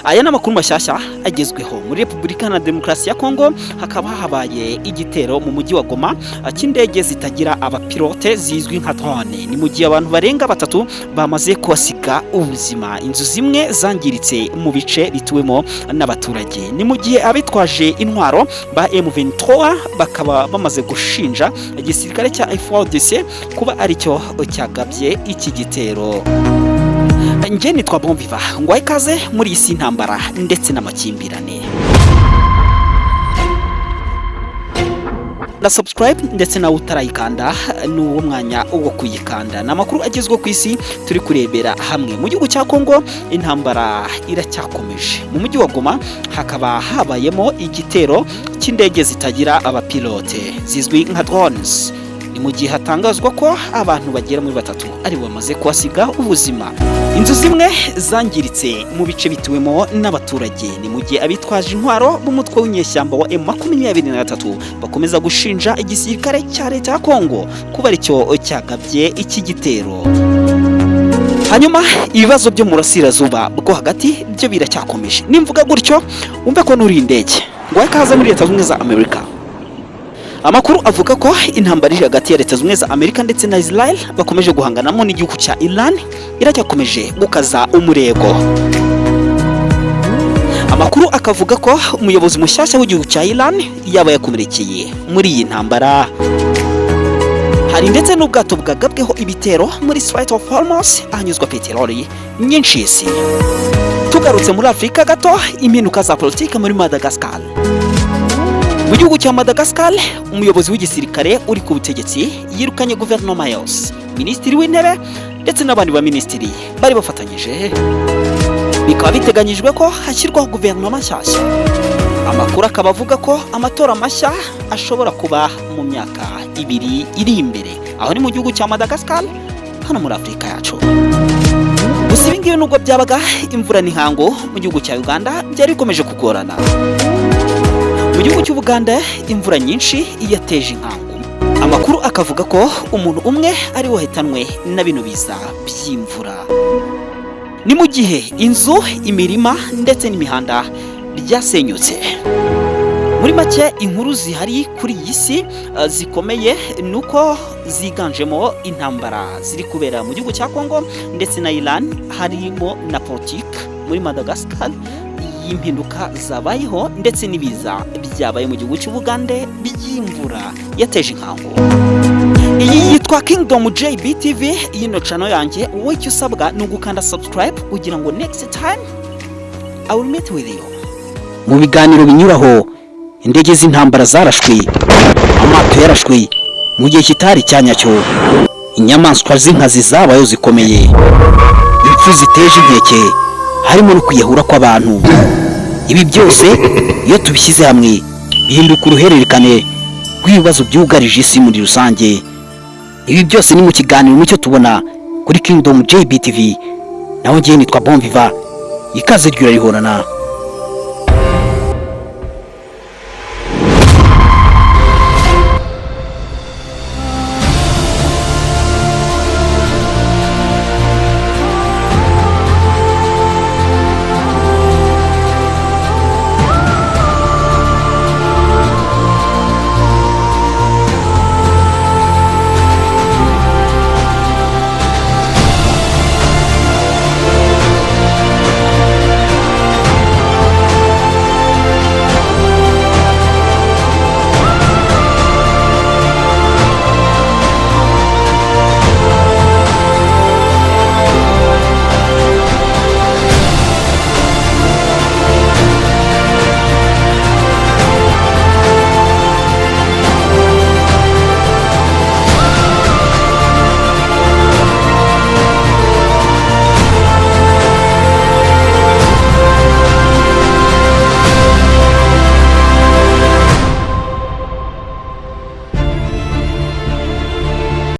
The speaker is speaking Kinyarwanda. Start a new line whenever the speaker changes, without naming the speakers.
aya n'amakuru mashyashya agezweho muri Repubulika na Demokarasi ya Kongo. Hakaba habaye igitero mu mujyi wa Goma cy'indege zitagira abapilote zizwi nka drone. Ni mu gihe abantu barenga 3 bamaze kwasiga ubuzima, inzu zimwe zangiritse mu bice bituwemo n'abaturage. Ni mu gihe abitwaje intwaro ba M23 bakaba bamaze gushinja igisirikare cya FARDC kuba aricyo cyagabye iki gitero. Nje nitwa Bonviva, ngwaye ikaze muri isi ntambara ndetse n'amakimbirane. Na subscribe ndetse na utarayikanda n'uwo mwanya wo kuyikanda. Namakuru agezwe ku isi turi kurebera hamwe. Mu gihugu cya Kongo intambara iracyakomeje. Mu mujyi wa Goma hakaba habayemo igitero cy'indege zitagira abapilote zizwi nka drones. Ni mu gihe hatangazwa ko abantu bagera muri 3 ari bamaze kwasiga ubuzima. Inzu zimwe zangiritse mu bice bituwemo n'abaturage. Ni mu gihe abitwaje intwaro b'umutwe w'inyeshyamba wa M23 bakomeza gushinja igisirikare cya leta ya Kongo kuba aricyo cyagabye iki gitero. Hanyuma ibibazo byo mu Burasirazuba bwo hagati byo biracyakomeje. Nimvuga gutyo umve ko nuri indege ngwaye kaza muri Leta Zunze za Amerika. Amakuru avuga ko intambara iri hagati ya Leta Zunze za Amerika ndetse na Israel bakomeje guhanganamo n'igihugu cya Iran iracyakomeje gukaza umurego. Amakuru akavuga ko umuyobozi mushyashya w'igihugu cya Iran yaba yakomerekeye muri iyi ntambara. Hari ndetse n'ubwato bwagabweho ibitero muri Strait of Hormuz ahanyuzwa peteroli nyinshi y'isi. Tugarutse muri Afrika gato, impinduka za politiki muri Madagascar. Mu gihugu cya Madagascar umuyobozi w'igisirikare uri ku butegetsi yirukanye guverinoma yose, minisitiri w'intebe ndetse n'abandi ba minisitiri bari bafatanyije. Bikaba biteganyijwe ko hashyirwaho guverinoma nshyashya. Amakuru akaba avuga ko amatora mashya ashobora kuba mu myaka 2 iri imbere, aho ni mu gihugu cya Madagascar hano muri Afrika yacu. Gusa ibi ngibi nubwo byabaga imvura n'inkango mu gihugu cya Uganda byari bikomeje kugorana. Mu gihugu cy'Ubuganda imvura nyinshi yateje inkangu. Amakuru akavuga ko umuntu umwe ari wahitanwe na bino biza by'imvura. Ni mu gihe inzu, imirima ndetse n'imihanda byasenyutse. Muri make inkuru zihari kuri iyi si zikomeye nuko ziganjemo intambara ziri kubera mu gihugu cya Kongo ndetse na Iran, harimo na politiki muri Madagascar impinduka zabayeho ndetse n'ibiza byabaye mu gihugu cy'Ubugande by'imvura yateje inkangu. Iyi yitwa Kingdom JBTV, yino channel yanjye. Wowe icyo usabwa ni ugukanda subscribe kugira ngo next time I will meet with you. Mu biganiro binyuraho indege z'intambara zarashwe, amato yarashwe mu gihe kitari cyanyacyo, inyamaswa z'inkazi zabayo zikomeye, impfu ziteje inkeke harimo no kwiyahura kw'abantu. Ibi byose iyo tubishyize hamwe bihinduka uruhererekane rw'ibibazo byugarije isi muri rusange. Ibi byose ni mu kiganiro mucyo tubona kuri Kingdom JBTV. Naho ngiye nitwa Bonviva, ikaze ryurarihorana.